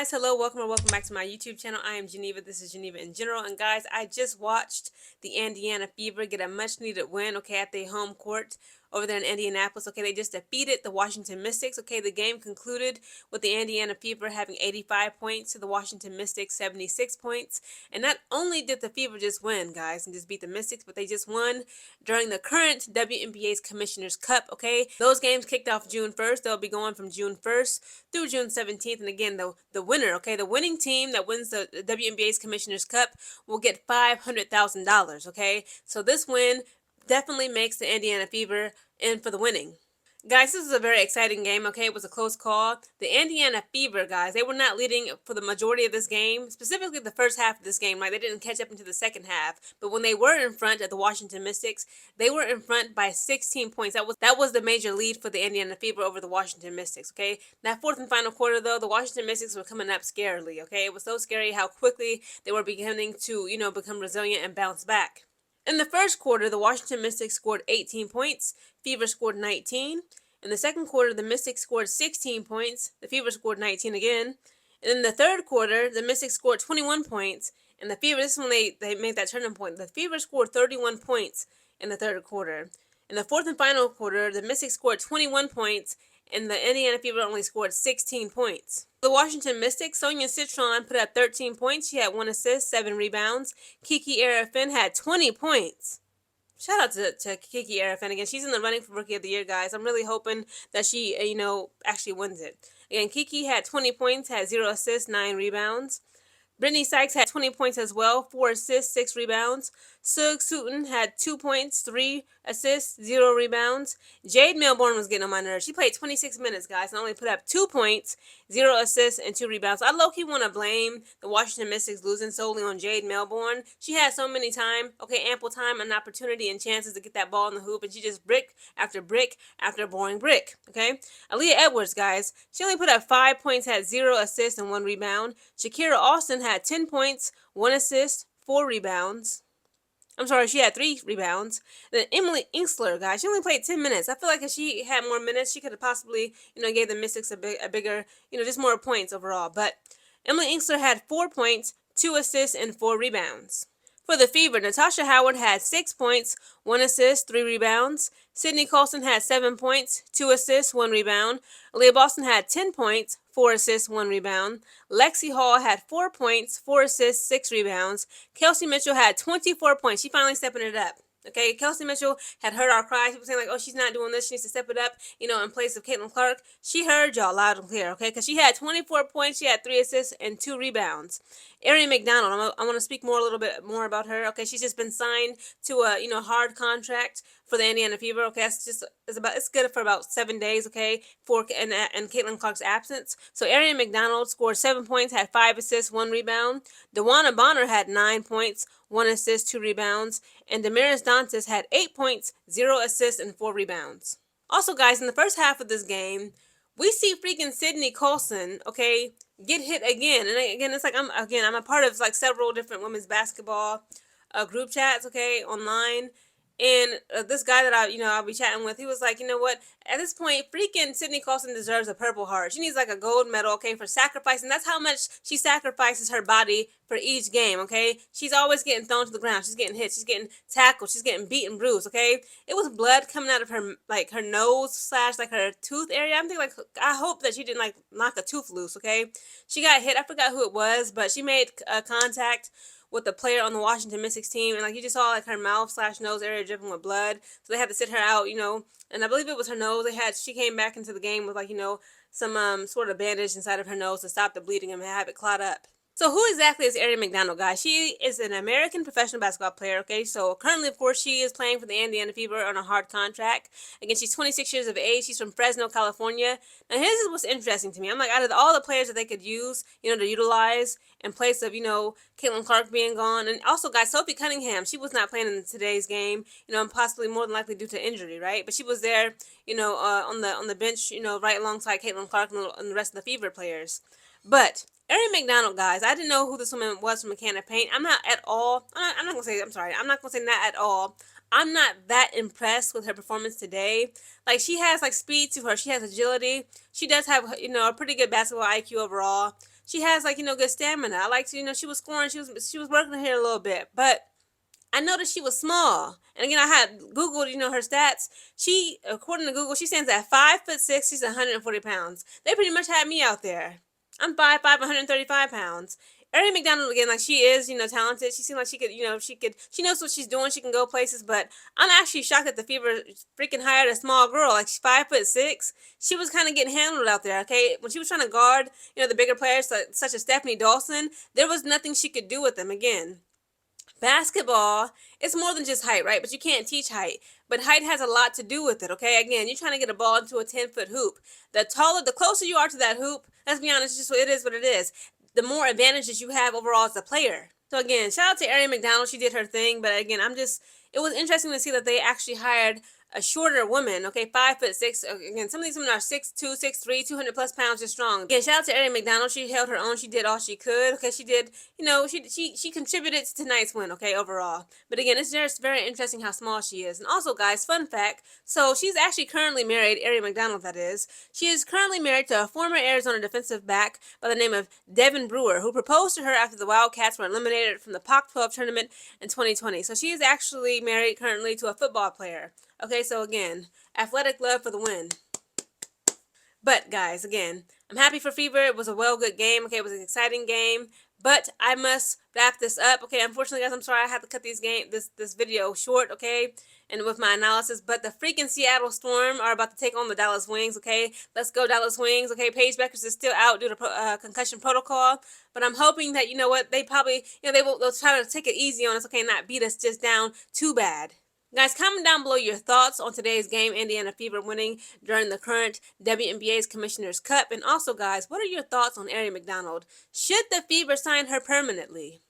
guys, hello, welcome or welcome back to my YouTube channel. I am Geneva. This is Geneva in general. And guys, I just watched the Indiana Fever get a much needed win, okay, at their home court over there in Indianapolis. Okay, they just defeated the Washington Mystics. Okay, the game concluded with the Indiana Fever having 85 points to the Washington Mystics 76 points. And not only did the Fever just win, guys, and just beat the Mystics, but they just won during the current WNBA's Commissioner's Cup. Okay, those games kicked off June 1st. They'll be going from June 1st through June 17th. And again, the winner, okay, the winning team that wins the WNBA's Commissioner's Cup will get $500,000. Okay, so this win definitely makes the Indiana Fever in for the winning. Guys, this is a very exciting game, okay? It was a close call. The Indiana Fever, guys, they were not leading for the majority of this game, specifically the first half of this game. Like, they didn't catch up into the second half. But when they were in front of the Washington Mystics, they were in front by 16 points. That was the major lead for the Indiana Fever over the Washington Mystics, okay? That fourth and final quarter, though, the Washington Mystics were coming up scarily, okay? It was so scary how quickly they were beginning to, become resilient and bounce back. In the first quarter, the Washington Mystics scored 18 points, Fever scored 19. In the second quarter, the Mystics scored 16 points, the Fever scored 19 again. And in the third quarter, the Mystics scored 21 points, and the Fever, this is when they made that turning point. The Fever scored 31 points in the third quarter. In the fourth and final quarter, the Mystics scored 21 points, and the Indiana Fever only scored 16 points. The Washington Mystics, Sonia Citron put up 13 points. She had 1 assist, 7 rebounds. Kiki Arafin had 20 points. Shout out to Kiki Arafin again. She's in the running for Rookie of the Year, guys. I'm really hoping that she, actually wins it. Again, Kiki had 20 points, had 0 assists, 9 rebounds. Brittany Sykes had 20 points as well, 4 assists, 6 rebounds. Sug Sutton had 2 points, 3 assists, 0 rebounds. Jade Melbourne was getting on my nerves. She played 26 minutes, guys, and only put up 2 points, 0 assists, and 2 rebounds. I low-key want to blame the Washington Mystics losing solely on Jade Melbourne. She had so many ample time and opportunity and chances to get that ball in the hoop, and she just brick after boring brick, okay? Aaliyah Edwards, guys, she only put up 5 points, had 0 assists, and 1 rebound. Shakira Austin had 10 points, 1 assist, 4 rebounds. I'm sorry, she had 3 rebounds. Then Emily Inkster, guys, she only played 10 minutes. I feel like if she had more minutes, she could have possibly, gave the Mystics a bigger, just more points overall. But Emily Inkster had 4 points, 2 assists, and 4 rebounds. For the Fever, Natasha Howard had 6 points, 1 assist, 3 rebounds. Sydney Colson had 7 points, 2 assists, 1 rebound. Aaliyah Boston had 10 points, 4 assists, 1 rebound. Lexi Hall had 4 points, 4 assists, 6 rebounds. Kelsey Mitchell had 24 points. She finally stepping it up. Okay, Kelsey Mitchell had heard our cries. People saying like, oh, she's not doing this. She needs to step it up, in place of Caitlin Clark. She heard y'all loud and clear, okay? Because she had 24 points. She had 3 assists and 2 rebounds. Aari McDonald, I want to speak a little bit more about her. Okay, she's just been signed to a, hard contract for the Indiana Fever. Okay, it's good for about 7 days. Okay, and Caitlin Clark's absence. So Aari McDonald scored 7 points, had 5 assists, 1 rebound. DeWanna Bonner had 9 points, 1 assist, 2 rebounds, and Damaris Dantas had 8 points, 0 assists, and 4 rebounds. Also, guys, in the first half of this game, we see freaking Sydney Colson, okay, get hit again. And again, it's like I'm a part of like several different women's basketball group chats, okay, online. And this guy that I'll be chatting with, he was like, you know what? At this point, freaking Sydney Colson deserves a Purple Heart. She needs like a gold medal, okay, for sacrificing. That's how much she sacrifices her body for each game, okay? She's always getting thrown to the ground. She's getting hit. She's getting tackled. She's getting beaten, bruised, okay? It was blood coming out of her, like her nose / like her tooth area. I'm thinking like, I hope that she didn't like knock a tooth loose, okay? She got hit. I forgot who it was, but she made contact with the player on the Washington Mystics team, and like you just saw like her mouth / nose area dripping with blood, so they had to sit her out, and I believe it was her nose. She came back into the game with like some sort of bandage inside of her nose to stop the bleeding and have it clot up. So who exactly is Aari McDonald, guys? She is an American professional basketball player, okay? So currently, of course, she is playing for the Indiana Fever on a hard contract. Again, she's 26 years of age. She's from Fresno, California. Now, this is what's interesting to me. I'm like, out of all the players that they could use, to utilize in place of, Caitlin Clark being gone. And also, guys, Sophie Cunningham, she was not playing in today's game, and possibly more than likely due to injury, right? But she was there, on the bench, right alongside Caitlin Clark and the rest of the Fever players. But Aari McDonald, guys, I didn't know who this woman was from a can of paint. I'm not at all. I'm not gonna say. I'm sorry. I'm not gonna say not at all. I'm not that impressed with her performance today. Like, she has like speed to her. She has agility. She does have a pretty good basketball IQ overall. she has like, good stamina. I like to, she was scoring, she was working here a little bit, but I noticed she was small. And again, I had Googled, her stats. She, according to Google, she stands at 5'6". She's 140 pounds. They pretty much had me out there. I'm 5'5", 135 pounds. Aari McDonald, again, like she is, talented. She seems like she knows what she's doing. She can go places, but I'm actually shocked that the Fever freaking hired a small girl. Like, she's 5'6". She was kind of getting handled out there, okay? When she was trying to guard, the bigger players, such as Stephanie Dawson, there was nothing she could do with them, again. Basketball, it's more than just height, right? But you can't teach height. But height has a lot to do with it, okay? Again, you're trying to get a ball into a 10-foot hoop. The closer you are to that hoop, let's be honest, it's just it is what it is. The more advantages you have overall as a player. So again, shout out to Aari McDonald. She did her thing. But again, it was interesting to see that they actually hired a shorter woman, okay, 5'6". Again, some of these women are 6'2", 6'3", 200 plus pounds just strong. Again, shout out to Aari McDonald. She held her own. She did all she could. Okay, she did, she contributed to tonight's win, okay, overall. But again, it's just very interesting how small she is. And also, guys, fun fact, so she's actually currently married, Aari McDonald, that is. She is currently married to a former Arizona defensive back by the name of Devin Brewer, who proposed to her after the Wildcats were eliminated from the Pac-12 tournament in 2020. So she is actually married currently to a football player. Okay, so again, athletic love for the win. But guys, again, I'm happy for Fever. It was a good game. Okay, it was an exciting game. But I must wrap this up. Okay, unfortunately, guys, I'm sorry I had to cut this video short. Okay, and with my analysis. But the freaking Seattle Storm are about to take on the Dallas Wings. Okay, let's go Dallas Wings. Okay, Paige Beckers is still out due to concussion protocol. But I'm hoping that they probably they'll try to take it easy on us. Okay, not beat us just down too bad. Guys, comment down below your thoughts on today's game, Indiana Fever winning during the current WNBA's Commissioner's Cup. And also, guys, what are your thoughts on Aari McDonald? Should the Fever sign her permanently?